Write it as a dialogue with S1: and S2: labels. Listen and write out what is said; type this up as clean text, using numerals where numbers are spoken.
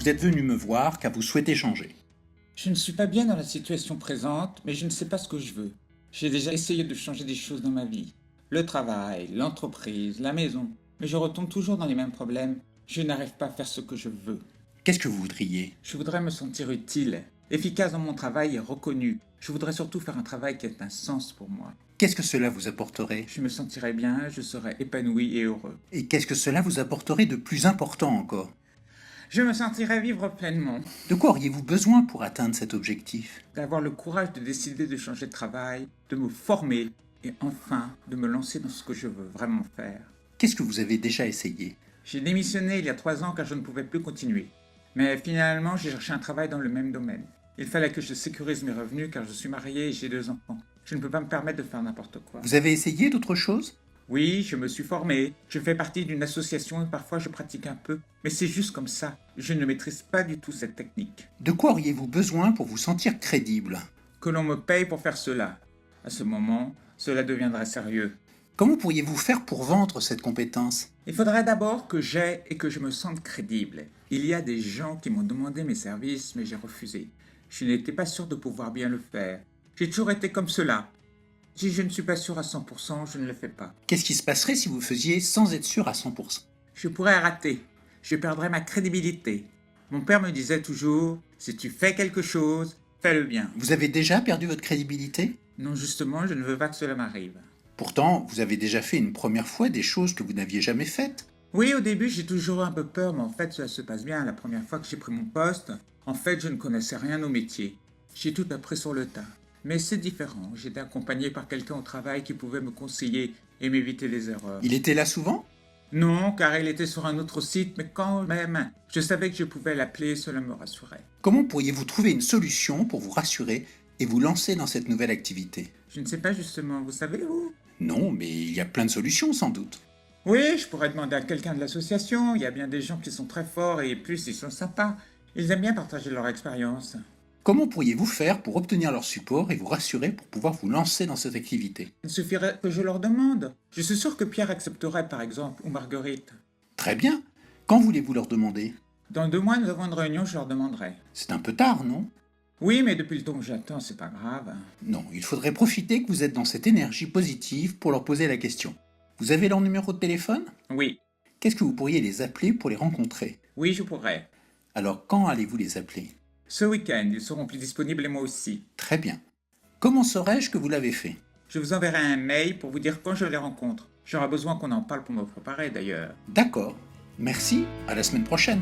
S1: êtes venu me voir car vous souhaitez changer.
S2: Je ne suis pas bien dans la situation présente, mais je ne sais pas ce que je veux. J'ai déjà essayé de changer des choses dans ma vie. Le travail, l'entreprise, la maison. Mais je retombe toujours dans les mêmes problèmes. Je n'arrive pas à faire ce que je veux.
S1: Qu'est-ce que vous voudriez?
S2: Je voudrais me sentir utile, efficace dans mon travail et reconnu. Je voudrais surtout faire un travail qui ait un sens pour moi.
S1: Qu'est-ce que cela vous apporterait?
S2: Je me sentirais bien, je serais épanoui et heureux.
S1: Et qu'est-ce que cela vous apporterait de plus important encore?
S2: Je me sentirais vivre pleinement.
S1: De quoi auriez-vous besoin pour atteindre cet objectif?
S2: D'avoir le courage de décider de changer de travail, de me former et enfin de me lancer dans ce que je veux vraiment faire.
S1: Qu'est-ce que vous avez déjà essayé?
S2: J'ai démissionné il y a 3 ans car je ne pouvais plus continuer. Mais finalement, j'ai cherché un travail dans le même domaine. Il fallait que je sécurise mes revenus car je suis marié et j'ai 2 enfants. Je ne peux pas me permettre de faire n'importe quoi.
S1: Vous avez essayé d'autres choses?
S2: Oui, je me suis formé. Je fais partie d'une association et parfois je pratique un peu. Mais c'est juste comme ça. Je ne maîtrise pas du tout cette technique.
S1: De quoi auriez-vous besoin pour vous sentir crédible?
S2: Que l'on me paye pour faire cela. À ce moment, cela deviendrait sérieux.
S1: Comment pourriez-vous faire pour vendre cette compétence?
S2: Il faudrait d'abord que j'aie et que je me sente crédible. Il y a des gens qui m'ont demandé mes services, mais j'ai refusé. Je n'étais pas sûr de pouvoir bien le faire. J'ai toujours été comme cela. Si je ne suis pas sûr à 100%, je ne le fais pas.
S1: Qu'est-ce qui se passerait si vous le faisiez sans être sûr à 100%?
S2: Je pourrais rater. Je perdrais ma crédibilité. Mon père me disait toujours, si tu fais quelque chose, fais-le bien.
S1: Vous avez déjà perdu votre crédibilité?
S2: Non, justement, je ne veux pas que cela m'arrive.
S1: Pourtant, vous avez déjà fait une première fois des choses que vous n'aviez jamais faites.
S2: Oui, au début, j'ai toujours eu un peu peur, mais en fait, cela se passe bien. La première fois que j'ai pris mon poste, en fait, je ne connaissais rien au métier. J'ai tout appris sur le tas. Mais c'est différent. J'étais accompagné par quelqu'un au travail qui pouvait me conseiller et m'éviter les erreurs.
S1: Il était là souvent?
S2: Non, car il était sur un autre site, mais quand même, je savais que je pouvais l'appeler et cela me rassurait.
S1: Comment pourriez-vous trouver une solution pour vous rassurer et vous lancer dans cette nouvelle activité?
S2: Je ne sais pas justement, vous savez où?
S1: Non, mais il y a plein de solutions sans doute.
S2: Oui, je pourrais demander à quelqu'un de l'association. Il y a bien des gens qui sont très forts et plus ils sont sympas. Ils aiment bien partager leur expérience.
S1: Comment pourriez-vous faire pour obtenir leur support et vous rassurer pour pouvoir vous lancer dans cette activité?
S2: Il suffirait que je leur demande. Je suis sûr que Pierre accepterait par exemple, ou Marguerite.
S1: Très bien. Quand voulez-vous leur demander?
S2: Dans 2 mois, nous avons une réunion, je leur demanderai.
S1: C'est un peu tard, non?
S2: Oui, mais depuis le temps que j'attends, c'est pas grave.
S1: Non, il faudrait profiter que vous êtes dans cette énergie positive pour leur poser la question. Vous avez leur numéro de téléphone?
S2: Oui,
S1: Qu'est-ce que vous pourriez les appeler pour les rencontrer?
S2: oui, je pourrais.
S1: Alors quand allez-vous les appeler?
S2: Ce week-end, ils seront plus disponibles et moi aussi.
S1: Très bien. Comment saurais-je que vous l'avez fait?
S2: Je vous enverrai un mail pour vous dire quand je les rencontre. J'aurai besoin qu'on en parle pour me préparer d'ailleurs.
S1: D'accord. Merci, à la semaine prochaine.